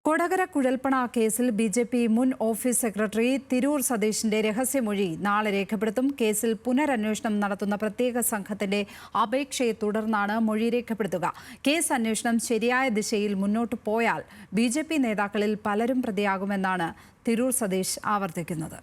കൊടകര കുഴൽപ്പണ കേസിൽ ബി.ജെ.പി. മുൻ office secretary Tirur സതീഷിന്റെ രഹസ്യമൊഴി നാളെ രേഖപ്പെടുത്തും. കേസിൽ പുനരന്വേഷണം നടത്തുന്ന പ്രത്യേക സംഘത്തിന്റെ അപേക്ഷയെ തുടർന്നാണ് മൊഴി രേഖപ്പെടുത്തുക. കേസ് അന്വേഷണം ശരിയായ ദിശയിൽ മുന്നോട്ടു പോയാൽ ബി.ജെ.പി. നേതാക്കളിൽ പലരും പ്രതിയാകുമെന്നാണ് തിരൂർ സതീഷ് ആവർത്തിക്കുന്നത്.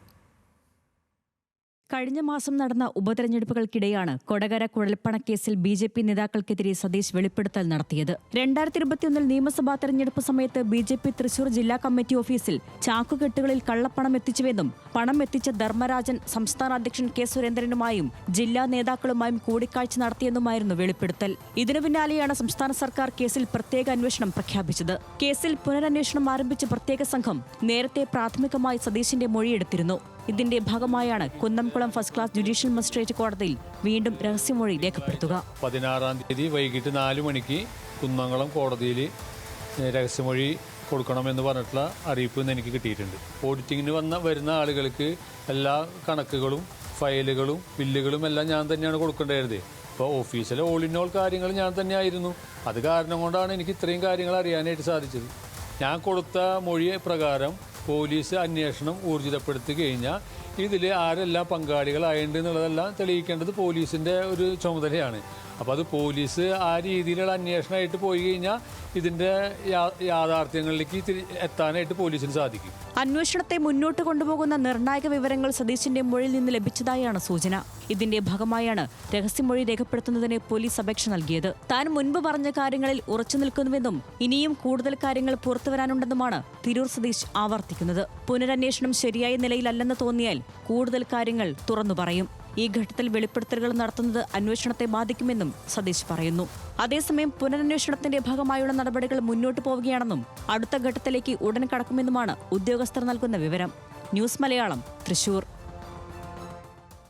കഴിഞ്ഞ മാസം നടന്ന ഉപതെരഞ്ഞെടുപ്പുകൾക്കിടെയാണ് കൊടകര കുഴൽപ്പണക്കേസിൽ ബി.ജെ.പി. നേതാക്കൾക്കെതിരെ സതീഷ് വെളിപ്പെടുത്തൽ നടത്തിയത്. 2021 നിയമസഭാ തെരഞ്ഞെടുപ്പ് സമയത്ത് ബി.ജെ.പി. തൃശൂർ ജില്ലാ കമ്മിറ്റി ഓഫീസിൽ ചാക്കുകെട്ടുകളിൽ കള്ളപ്പണം എത്തിച്ചുവെന്നും പണം എത്തിച്ച ധർമ്മരാജൻ സംസ്ഥാന അധ്യക്ഷൻ കെ സുരേന്ദ്രനുമായും ജില്ലാ നേതാക്കളുമായും കൂടിക്കാഴ്ച നടത്തിയെന്നുമായിരുന്നു വെളിപ്പെടുത്തൽ. ഇതിനു പിന്നാലെയാണ് സംസ്ഥാന സർക്കാർ കേസിൽ പ്രത്യേക അന്വേഷണം പ്രഖ്യാപിച്ചത്. കേസിൽ പുനരന്വേഷണം ആരംഭിച്ച പ്രത്യേക സംഘം നേരത്തെ പ്രാഥമികമായി സതീഷിന്റെ മൊഴിയെടുത്തിരുന്നു. ഇതിന്റെ ഭാഗമായാണ് Kunnamkulam first class judicial magistrate കോടതിയിൽ വീണ്ടും രഹസ്യമൊഴി രേഖപ്പെടുത്തുക. 16-ാം തീയതി വൈകിട്ട് 4 മണിക്ക് കുന്നംകുളം കോടതിയിൽ രഹസ്യമൊഴി കൊടുക്കണമെന്ന് പറഞ്ഞിട്ടുള്ള അറിയിപ്പ് എനിക്ക് കിട്ടിയിട്ടുണ്ട്. ഓഡിറ്റിങ്ങിന് വരുന്ന ആളുകൾക്ക് എല്ലാ കണക്കുകളും ഫയലുകളും ബില്ലുകളും എല്ലാം ഞാൻ തന്നെയാണ് കൊടുക്കേണ്ടത്. ഇപ്പോൾ ഓഫീസിലെ ഓൾ ഇൻ ഓൾ കാര്യങ്ങൾ ഞാൻ തന്നെയായിരുന്നു. അത് കാരണം കൊണ്ടാണ് എനിക്ക് ഇത്രയും കാര്യങ്ങൾ അറിയാനായിട്ട് സാധിച്ചത്. ഞാൻ കൊടുത്ത മൊഴി പ്രകാരം പോലീസ് അന്വേഷണം ഊർജിതപ്പെടുത്തി കഴിഞ്ഞാൽ ഇതിൽ ആരെല്ലാം പങ്കാളികളായിട്ടുണ്ട് എന്നുള്ളതെല്ലാം തെളിയിക്കേണ്ടത് പോലീസിൻ്റെ ഒരു ചുമതലയാണ്. അപ്പോൾ അത് പോലീസ് ആ രീതിയിലുള്ള അന്വേഷണമായിട്ട് പോയി കഴിഞ്ഞാൽ ഇതിൻ്റെ യാഥാർത്ഥ്യങ്ങളിലേക്ക് എത്താനായിട്ട് പോലീസിന് സാധിക്കും. അന്വേഷണത്തെ മുന്നോട്ട് കൊണ്ടുപോകുന്ന നിർണായക വിവരങ്ങൾ സതീഷിന്റെ മൊഴിയിൽ നിന്ന് ലഭിച്ചതായാണ് സൂചന. ഇതിന്റെ ഭാഗമായാണ് രഹസ്യമൊഴി രേഖപ്പെടുത്തുന്നതിന് പോലീസ് അപേക്ഷ നൽകിയത്. താൻ മുൻപ് പറഞ്ഞ കാര്യങ്ങളിൽ ഉറച്ചു നിൽക്കുന്നുവെന്നും ഇനിയും കൂടുതൽ കാര്യങ്ങൾ പുറത്തുവരാനുണ്ടെന്നുമാണ് തിരൂർ സതീഷ് ആവർത്തിക്കുന്നത്. പുനരന്വേഷണം ശരിയായ നിലയിലല്ലെന്ന് തോന്നിയാൽ കൂടുതൽ കാര്യങ്ങൾ തുറന്നു പറയും. ഈ ഘട്ടത്തിൽ വെളിപ്പെടുത്തലുകൾ നടത്തുന്നത് അന്വേഷണത്തെ ബാധിക്കുമെന്നും സതീഷ് പറയുന്നു. അതേസമയം പുനരന്വേഷണത്തിന്റെ ഭാഗമായുള്ള നടപടികൾ മുന്നോട്ടു പോവുകയാണെന്നും അടുത്ത ഘട്ടത്തിലേക്ക് ഉടൻ കടക്കുമെന്നുമാണ് ഉദ്യോഗസ്ഥർ നൽകുന്ന വിവരം. ന്യൂസ് മലയാളം, തൃശൂർ.